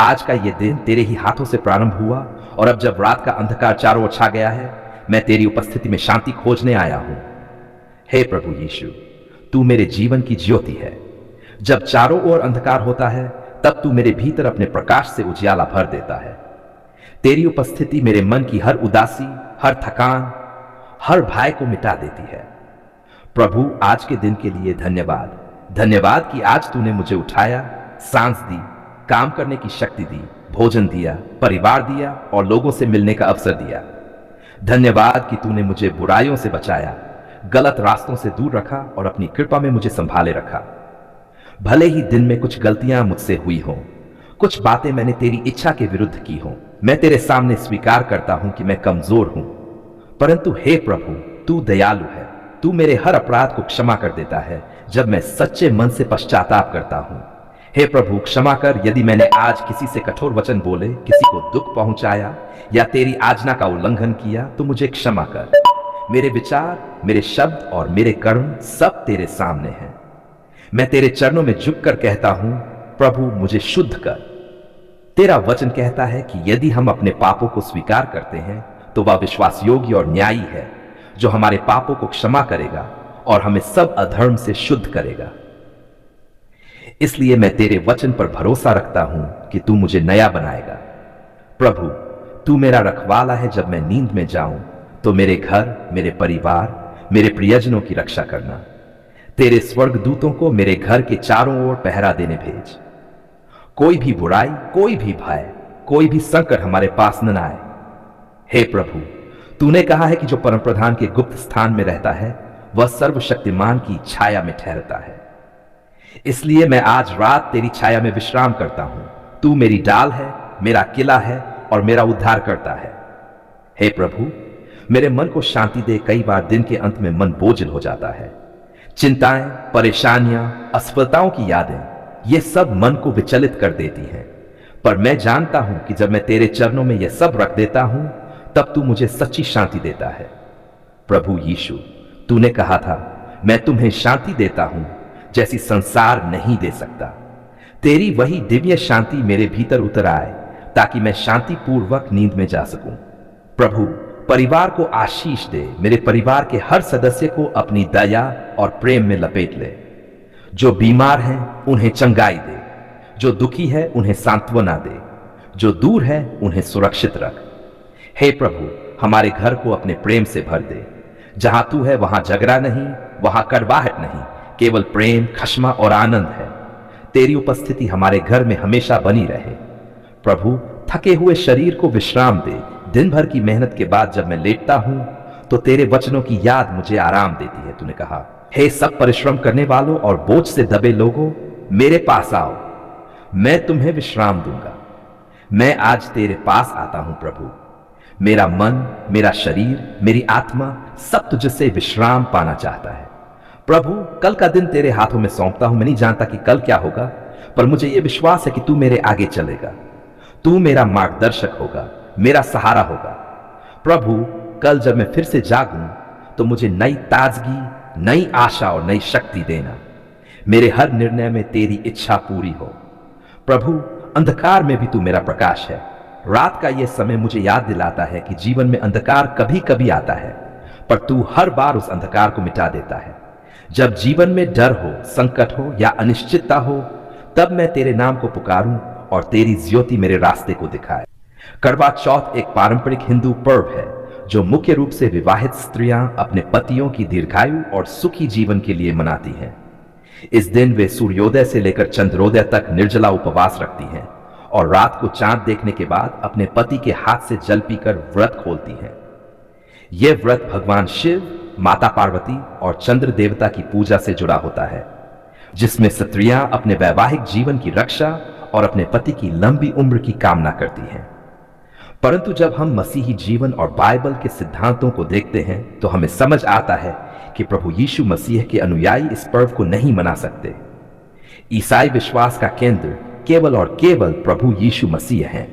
आज का ये दिन तेरे ही हाथों से प्रारंभ हुआ और अब जब रात का अंधकार चारों ओर छा गया है, मैं तेरी उपस्थिति में शांति खोजने आया हूं। हे प्रभु यीशु, तू मेरे जीवन की ज्योति है। जब चारों ओर अंधकार होता है, तब तू मेरे भीतर अपने प्रकाश से उजियाला भर देता है। तेरी उपस्थिति मेरे मन की हर उदासी, हर थकान, हर भय को मिटा देती है। प्रभु, आज के दिन के लिए धन्यवाद। धन्यवाद कि आज तूने मुझे उठाया, सांस दी, काम करने की शक्ति दी, भोजन दिया, परिवार दिया और लोगों से मिलने का अवसर दिया। धन्यवाद कि तूने मुझे बुराइयों से बचाया, गलत रास्तों से दूर रखा और अपनी कृपा में मुझे संभाले रखा। भले ही दिन में कुछ गलतियां मुझसे हुई हों, कुछ बातें मैंने तेरी इच्छा के विरुद्ध की हों, मैं तेरे सामने स्वीकार करता हूं कि मैं कमजोर हूं। परंतु हे प्रभु, तू दयालु है। तू मेरे हर अपराध को क्षमा कर देता है जब मैं सच्चे मन से पश्चाताप करता हूं। हे प्रभु, क्षमा कर यदि मैंने आज किसी से कठोर वचन बोले, किसी को दुख पहुंचाया या तेरी आज्ञा का उल्लंघन किया, तो मुझे क्षमा कर। मेरे विचार, मेरे शब्द और मेरे कर्म सब तेरे सामने हैं। मैं तेरे चरणों में झुककर कहता हूं, प्रभु मुझे शुद्ध कर। तेरा वचन कहता है कि यदि हम अपने पापों को स्वीकार करते हैं तो वह विश्वास योग्य और न्यायी है, जो हमारे पापों को क्षमा करेगा और हमें सब अधर्म से शुद्ध करेगा। इसलिए मैं तेरे वचन पर भरोसा रखता हूं कि तू मुझे नया बनाएगा। प्रभु, तू मेरा रखवाला है। जब मैं नींद में जाऊं तो मेरे घर, मेरे परिवार, मेरे प्रियजनों की रक्षा करना। तेरे स्वर्गदूतों को मेरे घर के चारों ओर पहरा देने भेज। कोई भी बुराई, कोई भी भय, कोई भी संकट हमारे पास न आए। हे प्रभु, तूने कहा है कि जो परमप्रधान के गुप्त स्थान में रहता है वह सर्वशक्तिमान की छाया में ठहरता है। इसलिए मैं आज रात तेरी छाया में विश्राम करता हूं। तू मेरी डाल है, मेरा किला है और मेरा उद्धार करता है। हे प्रभु, मेरे मन को शांति दे। कई बार दिन के अंत में मन बोझिल हो जाता है। चिंताएं, परेशानियां, असफलताओं की यादें, ये सब मन को विचलित कर देती हैं। पर मैं जानता हूं कि जब मैं तेरे चरणों में यह सब रख देता हूं, तब तू मुझे सच्ची शांति देता है। प्रभु यीशु, तूने कहा था, मैं तुम्हें शांति देता हूं जैसी संसार नहीं दे सकता। तेरी वही दिव्य शांति मेरे भीतर उतर आए ताकि मैं शांति पूर्वक नींद में जा सकूं। प्रभु, परिवार को आशीष दे। मेरे परिवार के हर सदस्य को अपनी दया और प्रेम में लपेट ले। जो बीमार हैं उन्हें चंगाई दे, जो दुखी है उन्हें सांत्वना दे, जो दूर है उन्हें सुरक्षित रख। हे प्रभु, हमारे घर को अपने प्रेम से भर दे। जहां तू है वहां झगड़ा नहीं, वहां कड़वाहट नहीं, केवल प्रेम, क्षमा और आनंद है। तेरी उपस्थिति हमारे घर में हमेशा बनी रहे। प्रभु, थके हुए शरीर को विश्राम दे। दिन भर की मेहनत के बाद जब मैं लेटता हूं तो तेरे वचनों की याद मुझे आराम देती है। तूने कहा, हे सब परिश्रम करने वालों और बोझ से दबे लोगों, मेरे पास आओ, मैं तुम्हें विश्राम दूंगा। मैं आज तेरे पास आता हूं प्रभु। मेरा मन, मेरा शरीर, मेरी आत्मा सब तुझसे विश्राम पाना चाहता है। प्रभु, कल का दिन तेरे हाथों में सौंपता हूं। मैं नहीं जानता कि कल क्या होगा, पर मुझे यह विश्वास है कि तू मेरे आगे चलेगा। तू मेरा मार्गदर्शक होगा, मेरा सहारा होगा। प्रभु, कल जब मैं फिर से जागूं तो मुझे नई ताजगी, नई आशा और नई शक्ति देना। मेरे हर निर्णय में तेरी इच्छा पूरी हो। प्रभु, अंधकार में भी तू मेरा प्रकाश है। रात का यह समय मुझे याद दिलाता है कि जीवन में अंधकार कभी कभी आता है, पर तू हर बार उस अंधकार को मिटा देता है। जब जीवन में डर हो, संकट हो या अनिश्चितता हो, तब मैं तेरे नाम को पुकारूं और तेरी ज्योति मेरे रास्ते को दिखाए। करवा चौथ एक पारंपरिक हिंदू पर्व है जो मुख्य रूप से विवाहित स्त्रियां अपने पतियों की दीर्घायु और सुखी जीवन के लिए मनाती हैं। इस दिन वे सूर्योदय से लेकर चंद्रोदय तक निर्जला उपवास रखती हैं और रात को चांद देखने के बाद अपने पति के हाथ से जल पीकर व्रत खोलती हैं। यह व्रत भगवान शिव, माता पार्वती और चंद्र देवता की पूजा से जुड़ा होता है, जिसमें स्त्रियां अपने वैवाहिक जीवन की रक्षा और अपने पति की लंबी उम्र की कामना करती हैं। परंतु जब हम मसीही जीवन और बाइबल के सिद्धांतों को देखते हैं तो हमें समझ आता है कि प्रभु यीशु मसीह के अनुयायी इस पर्व को नहीं मना सकते। ईसाई विश्वास का केंद्र केवल और केवल प्रभु यीशु मसीह हैं।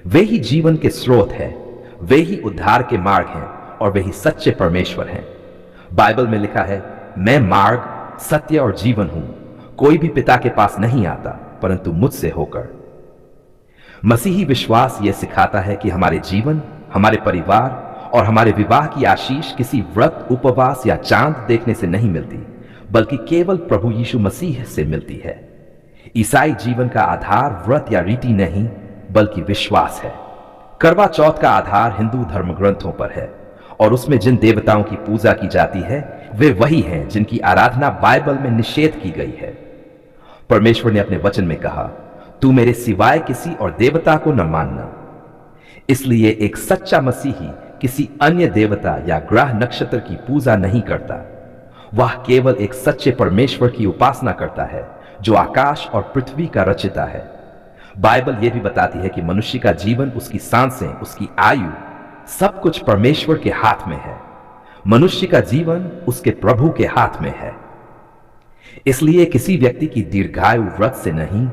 वे ही जीवन के स्रोत हैं, वे ही उद्धार के मार्ग हैं और वे ही सच्चे परमेश्वर हैं। बाइबल में लिखा है, मैं मार्ग, सत्य और जीवन हूं। कोई भी पिता के पास नहीं आता परंतु मुझसे होकर। मसीही विश्वास यह सिखाता है कि हमारे जीवन, हमारे परिवार और हमारे विवाह की आशीष किसी व्रत, उपवास या चांद देखने से नहीं मिलती, बल्कि केवल प्रभु यीशु मसीह से मिलती है। ईसाई जीवन का आधार व्रत या रीति नहीं, बल्कि विश्वास है। करवा चौथ का आधार हिंदू धर्म ग्रंथों पर है और उसमें जिन देवताओं की पूजा की जाती है वे वही हैं जिनकी आराधना बाइबल में निषेध की गई है। परमेश्वर ने अपने वचन में कहा, तू मेरे सिवाय किसी और देवता को न मानना। इसलिए एक सच्चा मसीही किसी अन्य देवता या ग्रह नक्षत्र की पूजा नहीं करता। वह केवल एक सच्चे परमेश्वर की उपासना करता है जो आकाश और पृथ्वी का रचिता है। बाइबल यह भी बताती है कि मनुष्य का जीवन, उसकी सांसें, उसकी आयु, सब कुछ परमेश्वर के हाथ में है। मनुष्य का जीवन उसके प्रभु के हाथ में है। इसलिए किसी व्यक्ति की दीर्घायु व्रत से नहीं,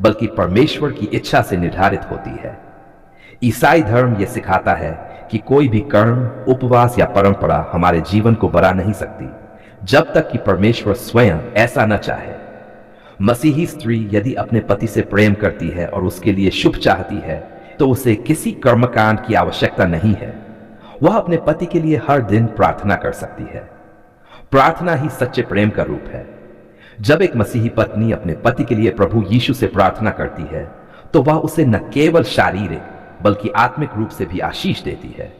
बल्कि परमेश्वर की इच्छा से निर्धारित होती है। ईसाई धर्म यह सिखाता है कि कोई भी कर्म, उपवास या परंपरा हमारे जीवन को बढ़ा नहीं सकती, जब तक कि परमेश्वर स्वयं ऐसा न चाहे। मसीही स्त्री यदि अपने पति से प्रेम करती है और उसके लिए शुभ चाहती है, तो उसे किसी कर्मकांड की आवश्यकता नहीं है। वह अपने पति के लिए हर दिन प्रार्थना कर सकती है। प्रार्थना ही सच्चे प्रेम का रूप है। जब एक मसीही पत्नी अपने पति के लिए प्रभु यीशु से प्रार्थना करती है, तो वह उसे न केवल शारीरिक बल्कि आत्मिक रूप से भी आशीष देती है।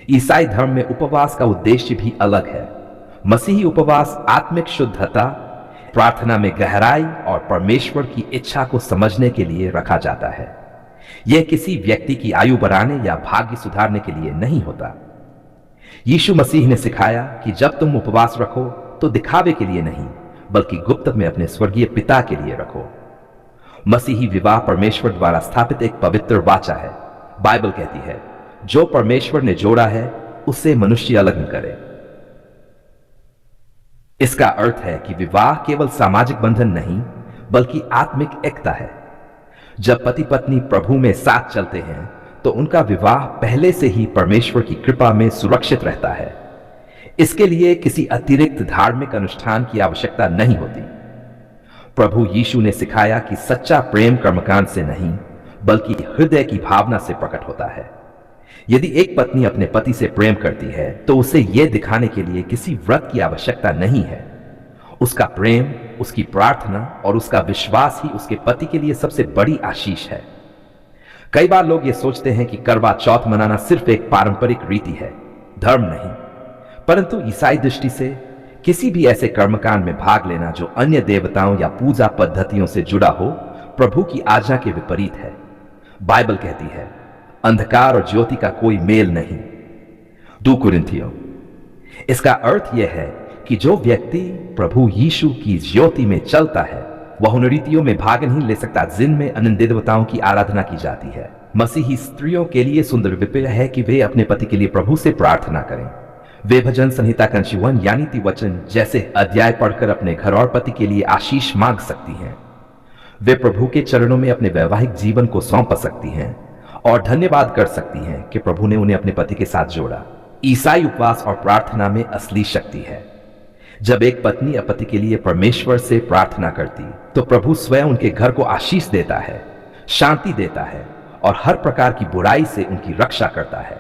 ईसाई धर्म में उपवास का उद्देश्य भी अलग है। मसीही उपवास आत्मिक शुद्धता, प्रार्थना में गहराई और परमेश्वर की इच्छा को समझने के लिए रखा जाता है। यह किसी व्यक्ति की आयु बढ़ाने या भाग्य सुधारने के लिए नहीं होता। यीशु मसीह ने सिखाया कि जब तुम उपवास रखो तो दिखावे के लिए नहीं, बल्कि गुप्त में अपने स्वर्गीय पिता के लिए रखो। मसीही विवाह परमेश्वर द्वारा स्थापित एक पवित्र वाचा है। बाइबल कहती है, जो परमेश्वर ने जोड़ा है उससे मनुष्य अलग न करे। इसका अर्थ है कि विवाह केवल सामाजिक बंधन नहीं, बल्कि आत्मिक एकता है। जब पति पत्नी प्रभु में साथ चलते हैं, तो उनका विवाह पहले से ही परमेश्वर की कृपा में सुरक्षित रहता है। इसके लिए किसी अतिरिक्त धार्मिक अनुष्ठान की आवश्यकता नहीं होती। प्रभु यीशु ने सिखाया कि सच्चा प्रेम कर्मकांड से नहीं, बल्कि हृदय की भावना से प्रकट होता है। यदि एक पत्नी अपने पति से प्रेम करती है, तो उसे यह दिखाने के लिए किसी व्रत की आवश्यकता नहीं है। उसका प्रेम, उसकी प्रार्थना और उसका विश्वास ही उसके पति के लिए सबसे बड़ी आशीष है। कई बार लोग ये सोचते हैं कि करवा चौथ मनाना सिर्फ एक पारंपरिक रीति है, धर्म नहीं। परंतु ईसाई दृष्टि से किसी भी ऐसे कर्मकांड में भाग लेना जो अन्य देवताओं या पूजा पद्धतियों से जुड़ा हो, प्रभु की आज्ञा के विपरीत है। बाइबल कहती है, अंधकार और ज्योति का कोई मेल नहीं। 2 कुरिन्थियों। इसका अर्थ यह है कि जो व्यक्ति प्रभु यीशु की ज्योति में चलता है, वह उन रीतियों में भाग नहीं ले सकता जिनमें अन्य देवताओं की आराधना की जाती है। मसीही स्त्रियों के लिए सुंदर विषय है कि वे अपने पति के लिए प्रभु से प्रार्थना करें। वे भजन संहिता का 51 यानी वचन जैसे अध्याय पढ़कर अपने घर और पति के लिए आशीष मांग सकती हैं। वे प्रभु के चरणों में अपने वैवाहिक जीवन को सौंप सकती हैं और धन्यवाद कर सकती हैं कि प्रभु ने उन्हें अपने पति के साथ जोड़ा। ईसाई उपवास और प्रार्थना में असली शक्ति है। जब एक पत्नी पति के लिए परमेश्वर से प्रार्थना करती, तो प्रभु स्वयं उनके घर को आशीष देता है, शांति देता है और हर प्रकार की बुराई से उनकी रक्षा करता है।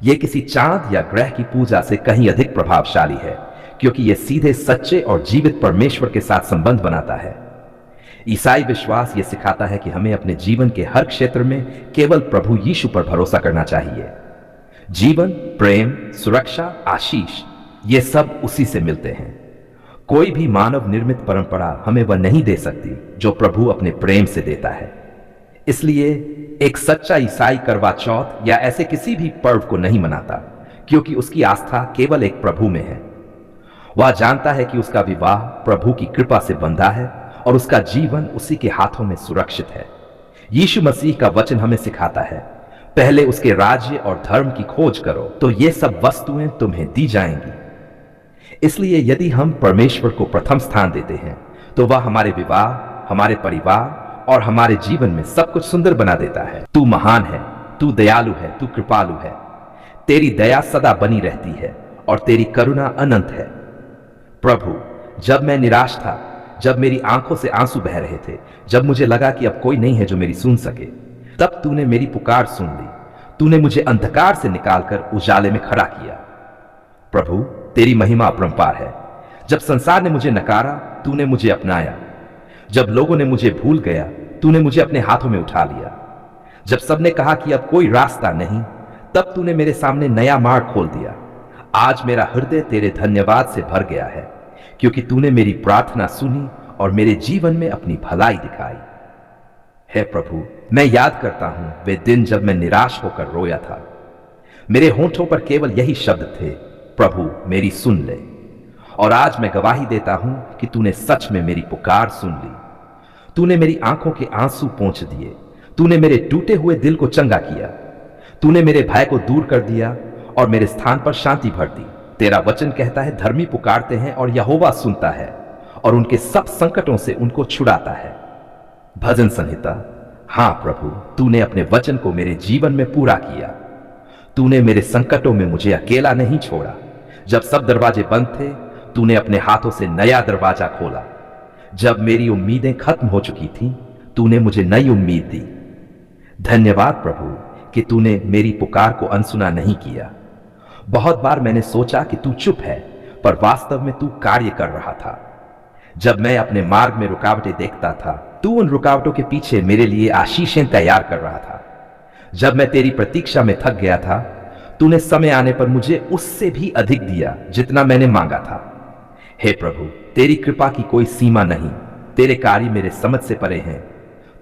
यह किसी चांद या ग्रह की पूजा से कहीं अधिक प्रभावशाली है, क्योंकि यह सीधे सच्चे और जीवित परमेश्वर के साथ संबंध बनाता है। ईसाई विश्वास यह सिखाता है कि हमें अपने जीवन के हर क्षेत्र में केवल प्रभु यीशु पर भरोसा करना चाहिए। जीवन, प्रेम, सुरक्षा, आशीष, ये सब उसी से मिलते हैं। कोई भी मानव निर्मित परंपरा हमें वह नहीं दे सकती जो प्रभु अपने प्रेम से देता है। इसलिए एक सच्चा ईसाई करवा चौथ या ऐसे किसी भी पर्व को नहीं मनाता, क्योंकि उसकी आस्था केवल एक प्रभु में है। वह जानता है कि उसका विवाह प्रभु की कृपा से बंधा है और उसका जीवन उसी के हाथों में सुरक्षित है। यीशु मसीह का वचन हमें सिखाता है, पहले उसके राज्य और धर्म की खोज करो, तो ये सब वस्तुएं तुम्हें दी जाएंगी। इसलिए यदि हम परमेश्वर को प्रथम स्थान देते हैं, तो वह हमारे विवाह, हमारे परिवार और हमारे जीवन में सब कुछ सुंदर बना देता है। तू महान है, तू दयालु है, तू कृपालु है। तेरी दया सदा बनी रहती है और तेरी करुणा अनंत है। प्रभु, जब मैं निराश था, जब मेरी आंखों से आंसू बह रहे थे, जब मुझे लगा कि अब कोई नहीं है जो मेरी सुन सके, तब तूने मेरी पुकार सुन ली। तूने मुझे अंधकार से निकालकर उजाले में खड़ा किया। प्रभु, तेरी महिमा अपरंपार है। जब संसार ने मुझे नकारा, तूने मुझे अपनाया। जब लोगों ने मुझे भूल गया, तूने मुझे अपने हाथों में उठा लिया। जब सबने कहा कि अब कोई रास्ता नहीं, तब तूने मेरे सामने नया मार्ग खोल दिया। आज मेरा हृदय तेरे धन्यवाद से भर गया है, क्योंकि तूने मेरी प्रार्थना सुनी और मेरे जीवन में अपनी भलाई दिखाई। हे प्रभु, मैं याद करता हूं वे दिन जब मैं निराश होकर रोया था। मेरे होंठों पर केवल यही शब्द थे, प्रभु मेरी सुन ले। और आज मैं गवाही देता हूं कि तूने सच में मेरी पुकार सुन ली। तूने मेरी आंखों के आंसू पोंछ दिए। तूने मेरे टूटे हुए दिल को चंगा किया। तूने मेरे भय को दूर कर दिया और मेरे स्थान पर शांति भर दी। तेरा वचन कहता है, धर्मी पुकारते हैं और यहोवा सुनता है और उनके सब संकटों से उनको छुड़ाता है। भजन संहिता। हां प्रभु, तूने अपने वचन को मेरे जीवन में पूरा किया। तूने मेरे संकटों में मुझे अकेला नहीं छोड़ा। जब सब दरवाजे बंद थे, तूने अपने हाथों से नया दरवाजा खोला। जब मेरी उम्मीदें खत्म हो चुकी थीं, तूने मुझे नई उम्मीद दी। धन्यवाद प्रभु कि तूने मेरी पुकार को अनसुना नहीं किया। बहुत बार मैंने सोचा कि तू चुप है, पर वास्तव में तू कार्य कर रहा था। जब मैं अपने मार्ग में रुकावटें देखता था, तू उन रुकावटों के पीछे मेरे लिए आशीषें तैयार कर रहा था। जब मैं तेरी प्रतीक्षा में थक गया था, तूने समय आने पर मुझे उससे भी अधिक दिया जितना मैंने मांगा था। हे प्रभु, तेरी कृपा की कोई सीमा नहीं। तेरे कार्य मेरे समझ से परे हैं।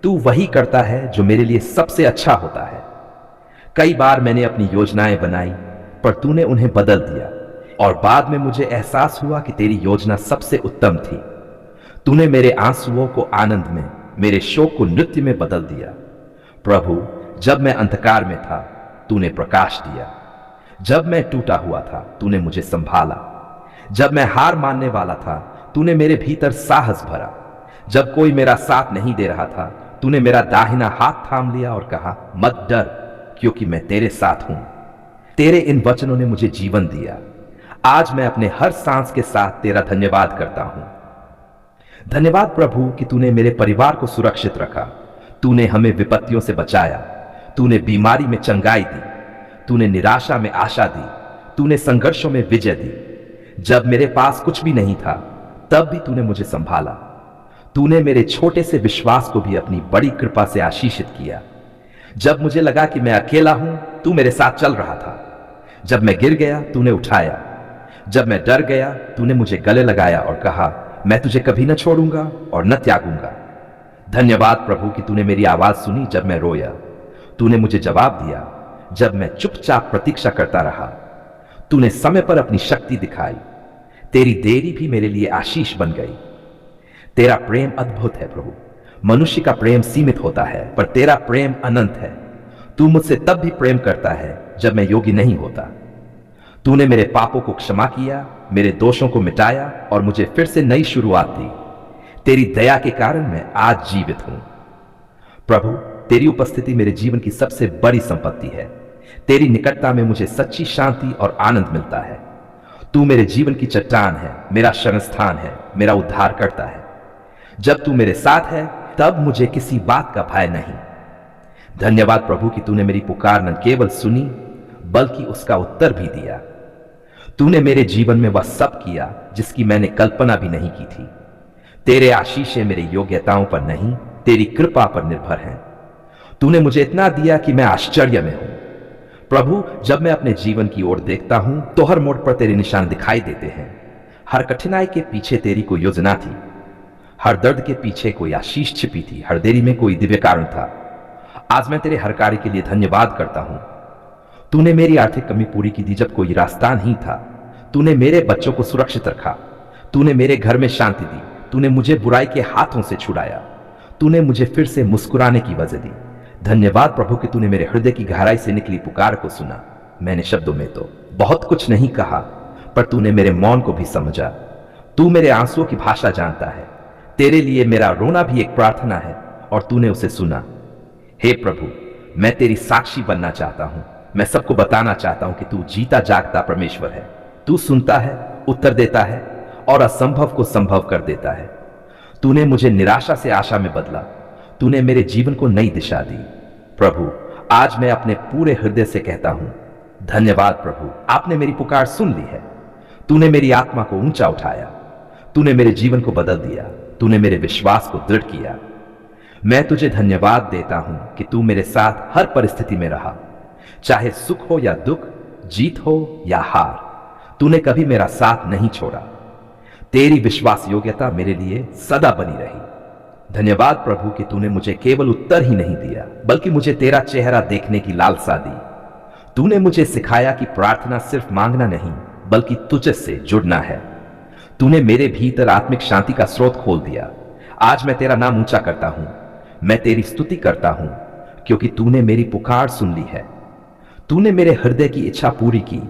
तू वही करता है जो मेरे लिए सबसे अच्छा होता है। कई बार मैंने अपनी योजनाएं बनाई, पर तूने उन्हें बदल दिया और बाद में मुझे एहसास हुआ कि तेरी योजना सबसे उत्तम थी। तूने मेरे आंसुओं को आनंद में, मेरे शोक को नृत्य में बदल दिया। प्रभु, जब मैं अंधकार में था, तूने प्रकाश दिया। जब मैं टूटा हुआ था, तूने मुझे संभाला। जब मैं हार मानने वाला था, तूने मेरे भीतर साहस भरा। जब कोई मेरा साथ नहीं दे रहा था, तूने मेरा दाहिना हाथ थाम लिया और कहा, मत डर, क्योंकि मैं तेरे साथ हूं। तेरे इन वचनों ने मुझे जीवन दिया। आज मैं अपने हर सांस के साथ तेरा धन्यवाद करता हूं। धन्यवाद प्रभु कि तूने मेरे परिवार को सुरक्षित रखा। तूने हमें विपत्तियों से बचाया। तूने बीमारी में चंगाई दी। तूने निराशा में आशा दी। तूने संघर्षों में विजय दी। जब मेरे पास कुछ भी नहीं था, तब भी तूने मुझे संभाला। तूने मेरे छोटे से विश्वास को भी अपनी बड़ी कृपा से आशीषित किया। जब मुझे लगा कि मैं अकेला हूं, तू मेरे साथ चल रहा था। जब मैं गिर गया, तूने उठाया। जब मैं डर गया, तूने मुझे गले लगाया और कहा, मैं तुझे कभी न छोड़ूंगा और न त्यागूंगा। धन्यवाद प्रभु कि तूने मेरी आवाज सुनी जब मैं रोया। तूने मुझे जवाब दिया जब मैं चुपचाप प्रतीक्षा करता रहा। तूने समय पर अपनी शक्ति दिखाई। तेरी देरी भी मेरे लिए आशीष बन गई। तेरा प्रेम अद्भुत है प्रभु। मनुष्य का प्रेम सीमित होता है, पर तेरा प्रेम अनंत है। तू मुझसे तब भी प्रेम करता है जब मैं योग्य नहीं होता। तूने मेरे पापों को क्षमा किया, मेरे दोषों को मिटाया और मुझे फिर से नई शुरुआत दी। तेरी दया के कारण मैं आज जीवित हूं। प्रभु, तेरी उपस्थिति मेरे जीवन की सबसे बड़ी संपत्ति है। तेरी निकटता में मुझे सच्ची शांति और आनंद मिलता है। तू मेरे जीवन की चट्टान है, मेरा शरणस्थान है, मेरा उद्धार करता है। जब तू मेरे साथ है, तब मुझे किसी बात का भय नहीं। धन्यवाद प्रभु कि तूने मेरी पुकार न केवल सुनी, बल्कि उसका उत्तर भी दिया। तूने मेरे जीवन में वह सब किया जिसकी मैंने कल्पना भी नहीं की थी। तेरे आशीषें मेरी योग्यताओं पर नहीं, तेरी कृपा पर निर्भर हैं। तूने मुझे इतना दिया कि मैं आश्चर्य में हूं। प्रभु, जब मैं अपने जीवन की ओर देखता हूं, तो हर मोड़ पर तेरे निशान दिखाई देते हैं। हर कठिनाई के पीछे तेरी कोई योजना थी। हर दर्द के पीछे कोई आशीष छिपी थी। हर देरी में कोई दिव्य कारण था। आज मैं तेरे हर कार्य के लिए धन्यवाद करता हूं। तूने मेरी आर्थिक कमी पूरी की दी जब कोई रास्ता नहीं था। तूने मेरे बच्चों को सुरक्षित रखा। तूने मेरे घर में शांति दी। तूने मुझे बुराई के हाथों से छुड़ाया। तूने मुझे फिर से मुस्कुराने की वजह दी। धन्यवाद प्रभु कि तूने मेरे हृदय की गहराई से निकली पुकार को सुना। मैंने शब्दों में तो बहुत कुछ नहीं कहा, पर तूने मेरे मौन को भी समझा। तू मेरे आंसुओं की भाषा जानता है। तेरे लिए मेरा रोना भी एक प्रार्थना है और तूने उसे सुना। हे प्रभु, मैं तेरी साक्षी बनना चाहता हूं। मैं सबको बताना चाहता हूं कि तू जीता जागता परमेश्वर है। तू सुनता है, उत्तर देता है और असंभव को संभव कर देता है। तूने मुझे निराशा से आशा में बदला। तूने मेरे जीवन को नई दिशा दी। प्रभु, आज मैं अपने पूरे हृदय से कहता हूं, धन्यवाद प्रभु, आपने मेरी पुकार सुन ली है। तूने मेरी आत्मा को ऊंचा उठाया, तूने मेरे जीवन को बदल दिया, तूने मेरे विश्वास को दृढ़ किया। मैं तुझे धन्यवाद देता हूं कि तू मेरे साथ हर परिस्थिति में रहा, चाहे सुख हो या दुख, जीत हो या हार, तूने कभी मेरा साथ नहीं छोड़ा। तेरी विश्वास योग्यता मेरे लिए सदा बनी रही। धन्यवाद प्रभु कि तूने मुझे केवल उत्तर ही नहीं दिया, बल्कि मुझे तेरा चेहरा देखने की लालसा दी। तूने मुझे सिखाया कि प्रार्थना सिर्फ मांगना नहीं, बल्कि तुझसे जुड़ना है। तूने मेरे भीतर आत्मिक शांति का स्रोत खोल दिया। आज मैं तेरा नाम ऊंचा करता हूं, मैं तेरी स्तुति करता हूं, क्योंकि तूने मेरी पुकार सुन ली है। तूने मेरे हृदय की इच्छा पूरी की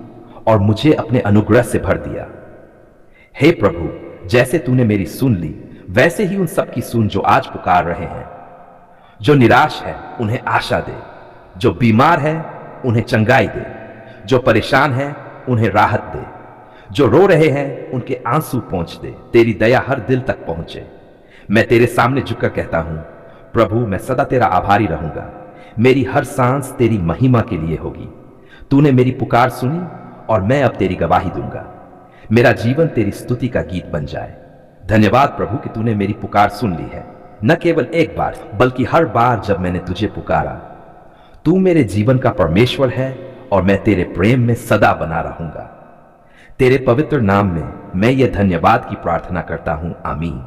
और मुझे अपने अनुग्रह से भर दिया। हे प्रभु, जैसे तूने मेरी सुन ली, वैसे ही उन सब की सुन जो आज पुकार रहे हैं। जो निराश है उन्हें आशा दे, जो बीमार है उन्हें चंगाई दे, जो परेशान है उन्हें राहत दे, जो रो रहे हैं उनके आंसू पहुंच दे। तेरी दया हर दिल तक पहुंचे। मैं तेरे सामने झुककर कहता हूं, प्रभु, मैं सदा तेरा आभारी रहूंगा। मेरी हर सांस तेरी महिमा के लिए होगी। तूने मेरी पुकार सुनी और मैं अब तेरी गवाही दूंगा। मेरा जीवन तेरी स्तुति का गीत बन जाए। धन्यवाद प्रभु कि तूने मेरी पुकार सुन ली है, न केवल एक बार बल्कि हर बार जब मैंने तुझे पुकारा। तू मेरे जीवन का परमेश्वर है और मैं तेरे प्रेम में सदा बना रहूंगा। तेरे पवित्र नाम में मैं ये धन्यवाद की प्रार्थना करता हूं, आमीन।